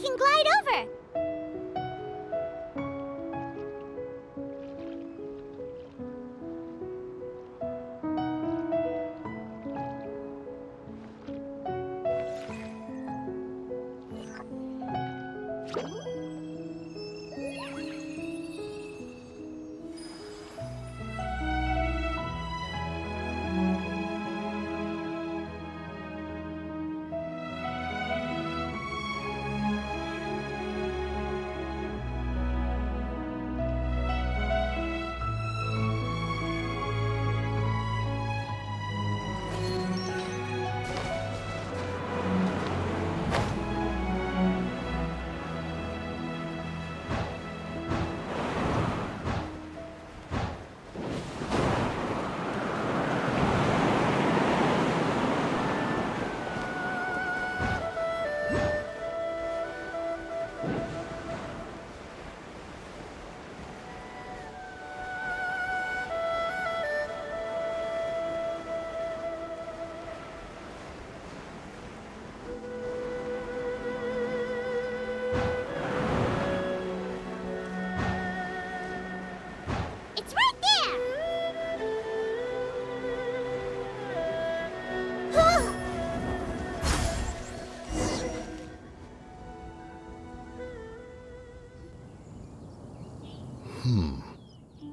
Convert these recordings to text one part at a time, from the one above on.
we can glide over.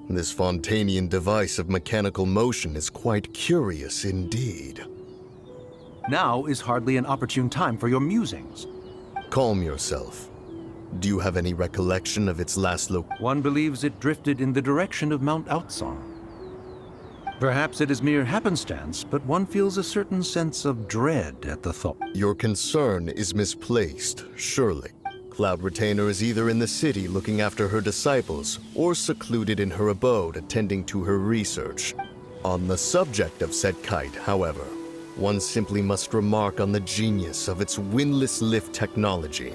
This Fontanian device of mechanical motion is quite curious indeed. Now is hardly an opportune time for your musings. Calm yourself. Do you have any recollection of its last One believes it drifted in the direction of Mount Outsong. Perhaps it is mere happenstance, but one feels a certain sense of dread at the thought. Your concern is misplaced, surely. Cloud Retainer is either in the city looking after her disciples, or secluded in her abode attending to her research. On the subject of said kite, however, one simply must remark on the genius of its windless lift technology.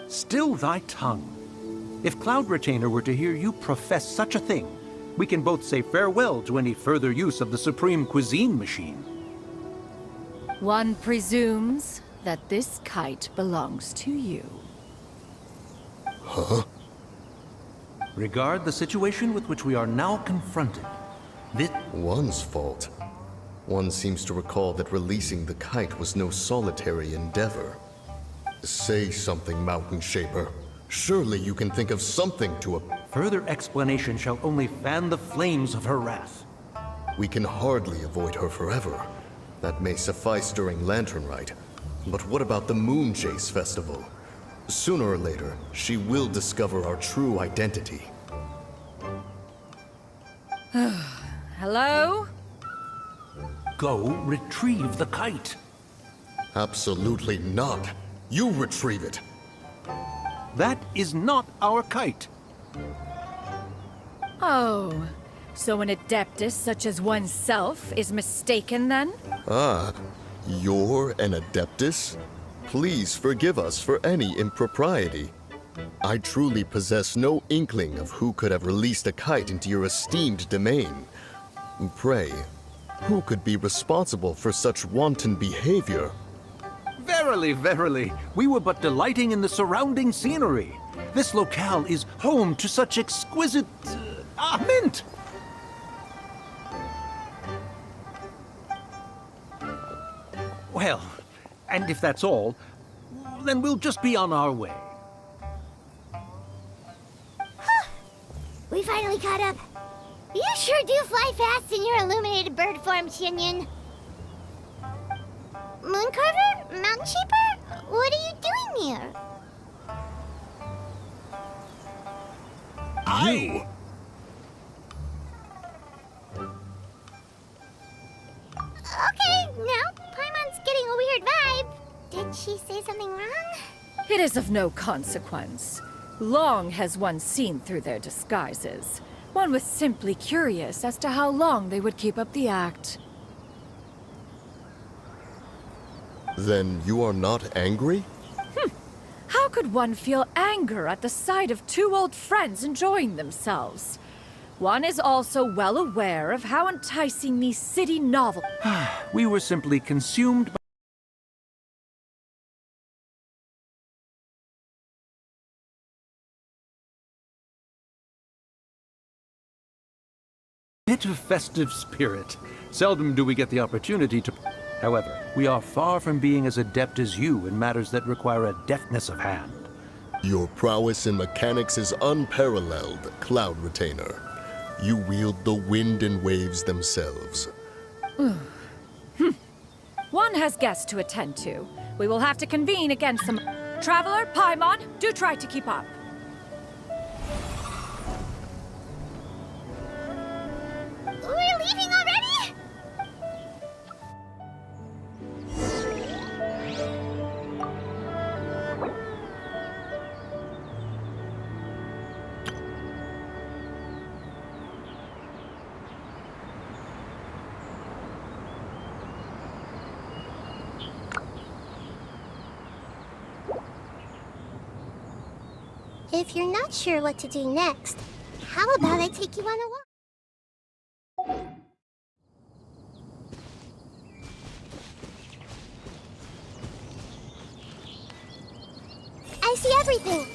Still thy tongue. If Cloud Retainer were to hear you profess such a thing, we can both say farewell to any further use of the Supreme Cuisine Machine. One presumes that this kite belongs to you. Huh? Regard the situation with which we are now confronted. This... One's fault. One seems to recall that releasing the kite was no solitary endeavor. Say something, Mountain Shaper. Surely you can think of something to... Further explanation shall only fan the flames of her wrath. We can hardly avoid her forever. That may suffice during Lantern Rite. But what about the Moon Chase Festival? Sooner or later, she will discover our true identity. Hello? Go retrieve the kite. Absolutely not. You retrieve it. That is not our kite. Oh, so an Adeptus such as oneself is mistaken then? Ah, you're an Adeptus? Please forgive us for any impropriety. I truly possess no inkling of who could have released a kite into your esteemed domain. Pray, who could be responsible for such wanton behavior? Verily, verily, we were but delighting in the surrounding scenery. This locale is home to such exquisite... mint! Well, and if that's all, then we'll just be on our way. We finally caught up. You sure do fly fast in your illuminated bird form, Shinyan. Mooncarver? Mountain Shaper? What are you doing here? Okay, now Paimon's getting a weird vibe. Did she say something wrong? It is of no consequence. Long has one seen through their disguises. One was simply curious as to how long they would keep up the act. Then you are not angry? How could one feel anger at the sight of two old friends enjoying themselves? One is also well aware of how enticing these city novels. We were simply consumed by Bit of festive spirit. Seldom do we get the opportunity to... However, we are far from being as adept as you in matters that require a deftness of hand. Your prowess in mechanics is unparalleled, Cloud Retainer. You wield the wind and waves themselves. One has guests to attend to. We will have to convene against some... Traveler, Paimon, do try to keep up. We're leaving already? If you're not sure what to do next, how about I take you on a walk? I see everything.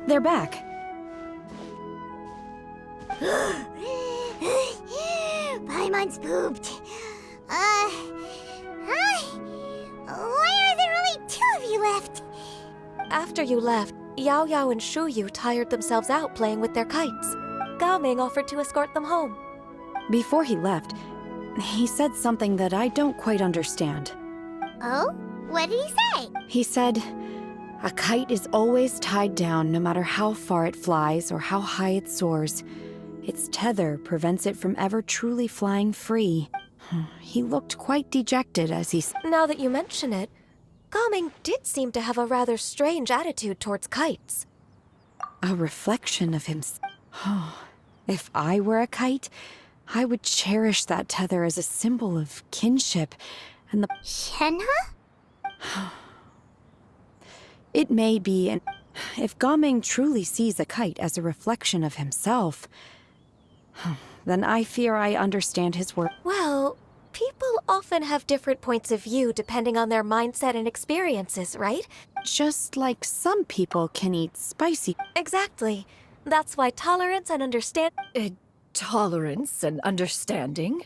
They're back. Paimon's pooped. Hi. Why are there only 2 of you left? After you left, Yao Yao and Shu Yu tired themselves out playing with their kites. Gao Ming offered to escort them home. Before he left, he said something that I don't quite understand. Oh? What did he say? He said, a kite is always tied down no matter how far it flies or how high it soars. Its tether prevents it from ever truly flying free. He looked quite dejected as he said. Now that you mention it, Gao Ming did seem to have a rather strange attitude towards kites. A reflection of himself. If I were a kite, I would cherish that tether as a symbol of kinship and the... Shenhe? It may be, and if Gao Ming truly sees a kite as a reflection of himself, then I fear I understand his work. Well, people often have different points of view depending on their mindset and experiences, right? Just like some people can eat spicy. Exactly. That's why tolerance and understanding... Tolerance and understanding?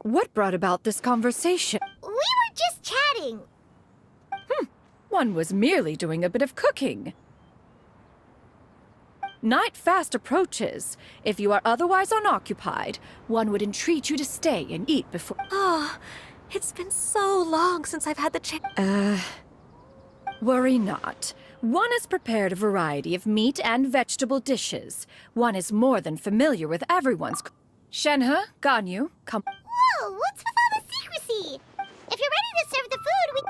What brought about this conversation? We were just chatting. One was merely doing a bit of cooking. Night fast approaches. If you are otherwise unoccupied, one would entreat you to stay and eat before... Oh, it's been so long since I've had the chance... Worry not. One has prepared a variety of meat and vegetable dishes. One is more than familiar with everyone's... Shenhe, Ganyu, come... Whoa, what's with all the secrecy? If you're ready to serve the food, we...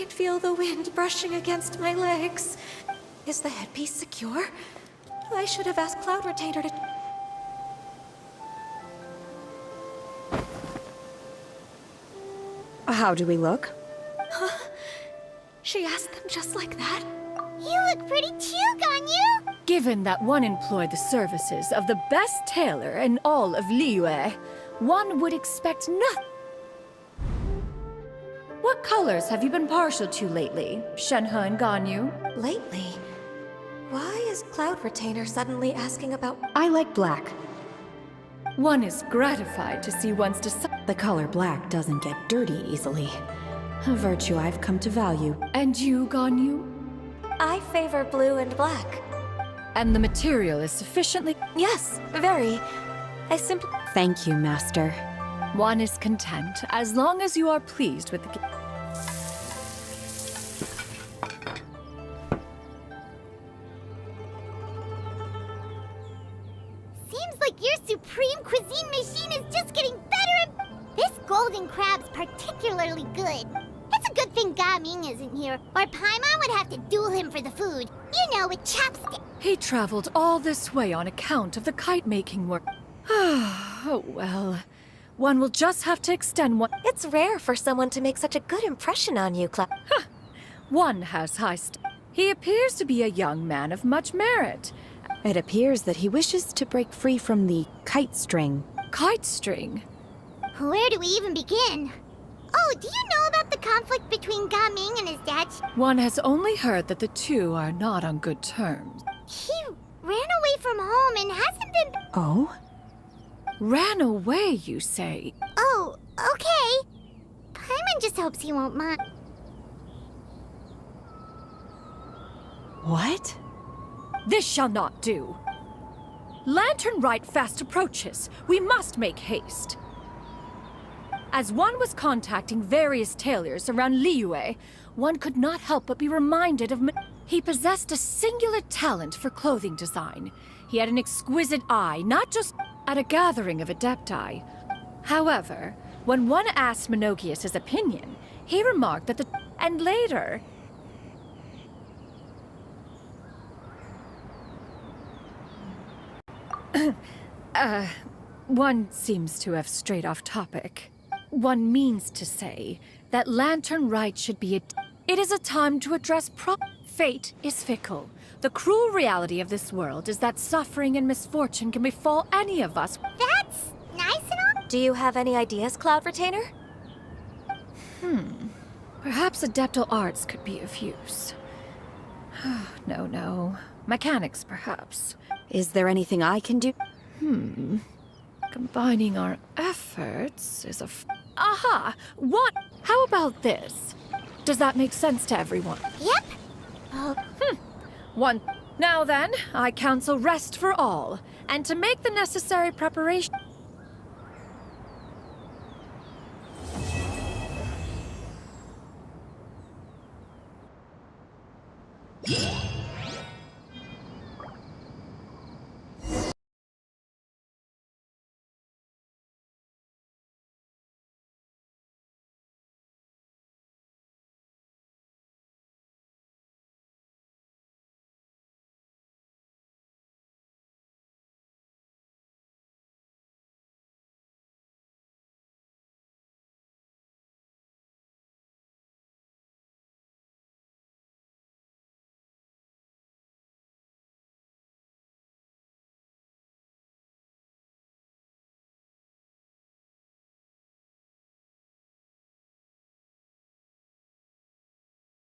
can feel the wind brushing against my legs. Is the headpiece secure? I should have asked Cloud Retainer to... How do we look? She asked them just like that? You look pretty too, Ganyu! Given that one employed the services of the best tailor in all of Liyue, one would expect nothing. What colors have you been partial to lately, Shenhe and Ganyu? Lately? Why is Cloud Retainer suddenly asking about... I like black. One is gratified to see one's The color black doesn't get dirty easily. A virtue I've come to value. And you, Ganyu? I favor blue and black. And the material is sufficiently... Yes, very. I simply... Thank you, Master. One is content, as long as you are pleased with the... Seems like your supreme cuisine machine is just getting better and... This golden crab's particularly good. It's a good thing Gaming isn't here, or Paimon would have to duel him for the food. You know, with chopsticks. He traveled all this way on account of the kite-making work. Oh, well. One will just have to extend one... It's rare for someone to make such a good impression on you, Cloud. One has high He appears to be a young man of much merit. It appears that he wishes to break free from the kite string. Kite string? Where do we even begin? Oh, do you know about the conflict between Gaming and his dad? One has only heard that the two are not on good terms. He ran away from home and hasn't been... Oh? Ran away, you say? Oh, okay. Paimon just hopes he won't mind. What? This shall not do. Lantern Rite fast approaches. We must make haste. As one was contacting various tailors around Liyue, one could not help but be reminded of... He possessed a singular talent for clothing design. He had an exquisite eye, not just at a gathering of Adepti. However, when one asked Minogius his opinion, he remarked that the... And later... One seems to have strayed off topic. One means to say that Lantern Rite should be It is a time to address Fate is fickle. The cruel reality of this world is that suffering and misfortune can befall any of us. That's nice and all. Do you have any ideas, Cloud Retainer? Perhaps adeptal arts could be of use. No. Mechanics, perhaps. Is there anything I can do? Combining our efforts is Aha! What? How about this? Does that make sense to everyone? Yep. Oh, One. Now then, I counsel rest for all, and to make the necessary preparation.